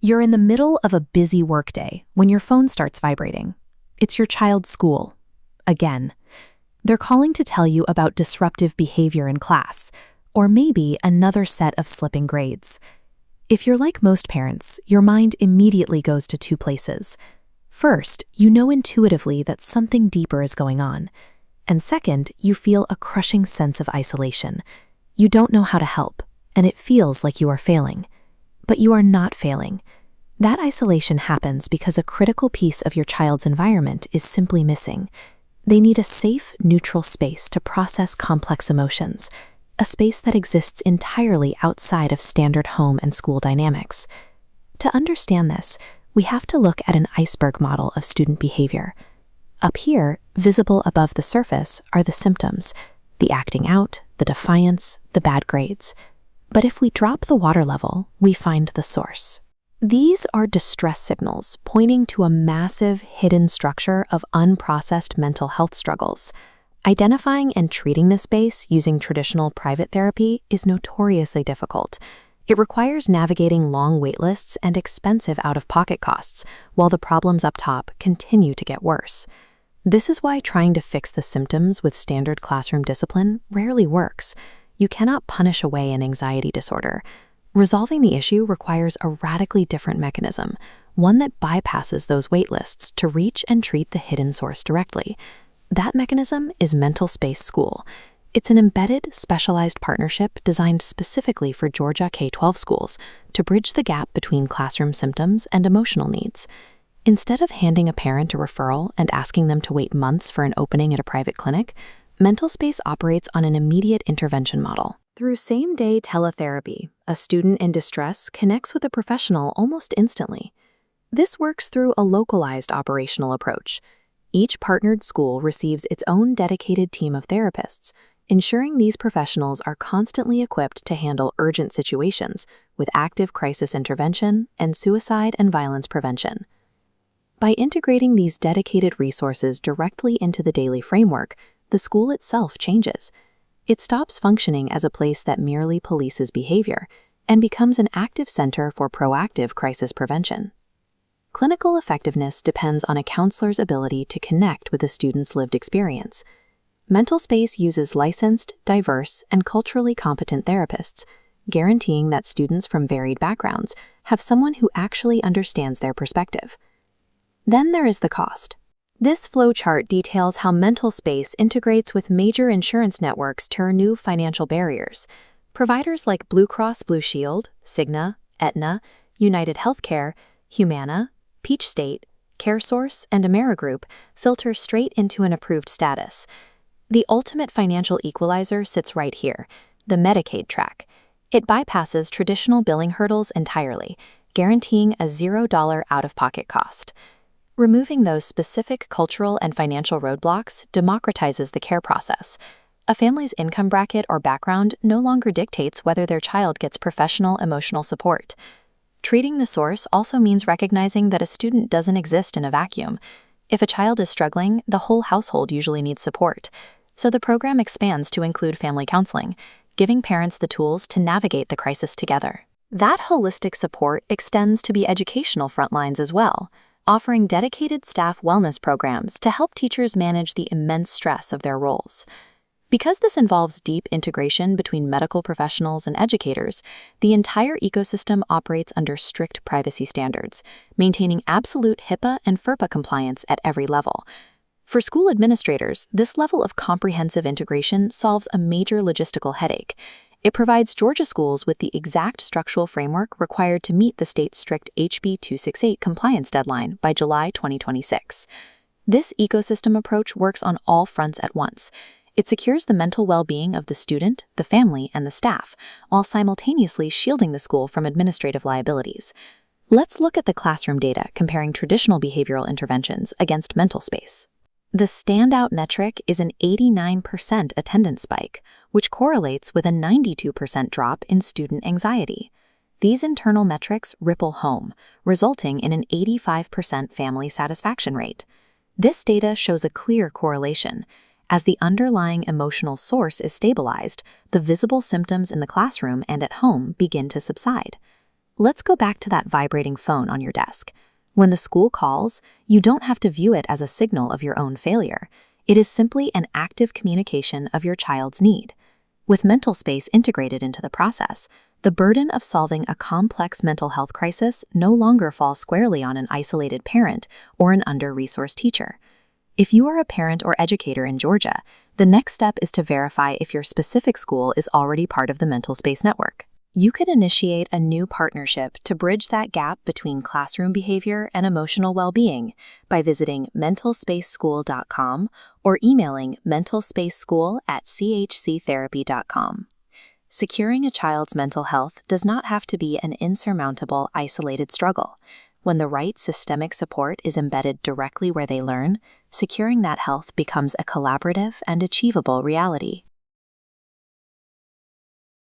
You're in the middle of a busy workday when your phone starts vibrating. It's your child's school. Again. They're calling to tell you about disruptive behavior in class, or maybe another set of slipping grades. If you're like most parents, your mind immediately goes to two places. First, you know intuitively that something deeper is going on. And second, you feel a crushing sense of isolation. You don't know how to help, and it feels like you are failing. But you are not failing. That isolation happens because a critical piece of your child's environment is simply missing. They need a safe, neutral space to process complex emotions, a space that exists entirely outside of standard home and school dynamics. To understand this, we have to look at an iceberg model of student behavior. Up here, visible above the surface, are the symptoms, the acting out, the defiance, the bad grades. But if we drop the water level, we find the source. These are distress signals pointing to a massive hidden structure of unprocessed mental health struggles. Identifying and treating this space using traditional private therapy is notoriously difficult. It requires navigating long waitlists and expensive out-of-pocket costs, while the problems up top continue to get worse. This is why trying to fix the symptoms with standard classroom discipline rarely works. You cannot punish away an anxiety disorder. Resolving the issue requires a radically different mechanism, one that bypasses those waitlists to reach and treat the hidden source directly. That mechanism is MentalSpace School. It's an embedded, specialized partnership designed specifically for Georgia K-12 schools to bridge the gap between classroom symptoms and emotional needs. Instead of handing a parent a referral and asking them to wait months for an opening at a private clinic, MentalSpace operates on an immediate intervention model. Through same-day teletherapy, a student in distress connects with a professional almost instantly. This works through a localized operational approach. Each partnered school receives its own dedicated team of therapists, ensuring these professionals are constantly equipped to handle urgent situations with active crisis intervention and suicide and violence prevention. By integrating these dedicated resources directly into the daily framework, the school itself changes. It stops functioning as a place that merely polices behavior and becomes an active center for proactive crisis prevention. Clinical effectiveness depends on a counselor's ability to connect with a student's lived experience. MentalSpace uses licensed, diverse, and culturally competent therapists, guaranteeing that students from varied backgrounds have someone who actually understands their perspective. Then there is the cost. This flowchart details how MentalSpace integrates with major insurance networks to remove financial barriers. Providers like Blue Cross Blue Shield, Cigna, Aetna, United Healthcare, Humana, Peach State, CareSource, and AmeriGroup filter straight into an approved status. The ultimate financial equalizer sits right here, the Medicaid track. It bypasses traditional billing hurdles entirely, guaranteeing a $0 out-of-pocket cost. Removing those specific cultural and financial roadblocks democratizes the care process. A family's income bracket or background no longer dictates whether their child gets professional emotional support. Treating the source also means recognizing that a student doesn't exist in a vacuum. If a child is struggling, the whole household usually needs support. So the program expands to include family counseling, giving parents the tools to navigate the crisis together. That holistic support extends to the educational front lines as well, offering dedicated staff wellness programs to help teachers manage the immense stress of their roles. Because this involves deep integration between medical professionals and educators, the entire ecosystem operates under strict privacy standards, maintaining absolute HIPAA and FERPA compliance at every level. For school administrators, this level of comprehensive integration solves a major logistical headache. It provides Georgia schools with the exact structural framework required to meet the state's strict HB 268 compliance deadline by July 2026. This ecosystem approach works on all fronts at once. It secures the mental well-being of the student, the family, and the staff, while simultaneously shielding the school from administrative liabilities. Let's look at the classroom data comparing traditional behavioral interventions against MentalSpace. The standout metric is an 89% attendance spike, which correlates with a 92% drop in student anxiety. These internal metrics ripple home, resulting in an 85% family satisfaction rate. This data shows a clear correlation. As the underlying emotional source is stabilized, the visible symptoms in the classroom and at home begin to subside. Let's go back to that vibrating phone on your desk. When the school calls, you don't have to view it as a signal of your own failure. It is simply an active communication of your child's need. With MentalSpace integrated into the process, the burden of solving a complex mental health crisis no longer falls squarely on an isolated parent or an under-resourced teacher. If you are a parent or educator in Georgia, the next step is to verify if your specific school is already part of the MentalSpace network. You could initiate a new partnership to bridge that gap between classroom behavior and emotional well-being by visiting mentalspaceschool.com or emailing mentalspaceschool@chctherapy.com. Securing a child's mental health does not have to be an insurmountable, isolated struggle. When the right systemic support is embedded directly where they learn, securing that health becomes a collaborative and achievable reality.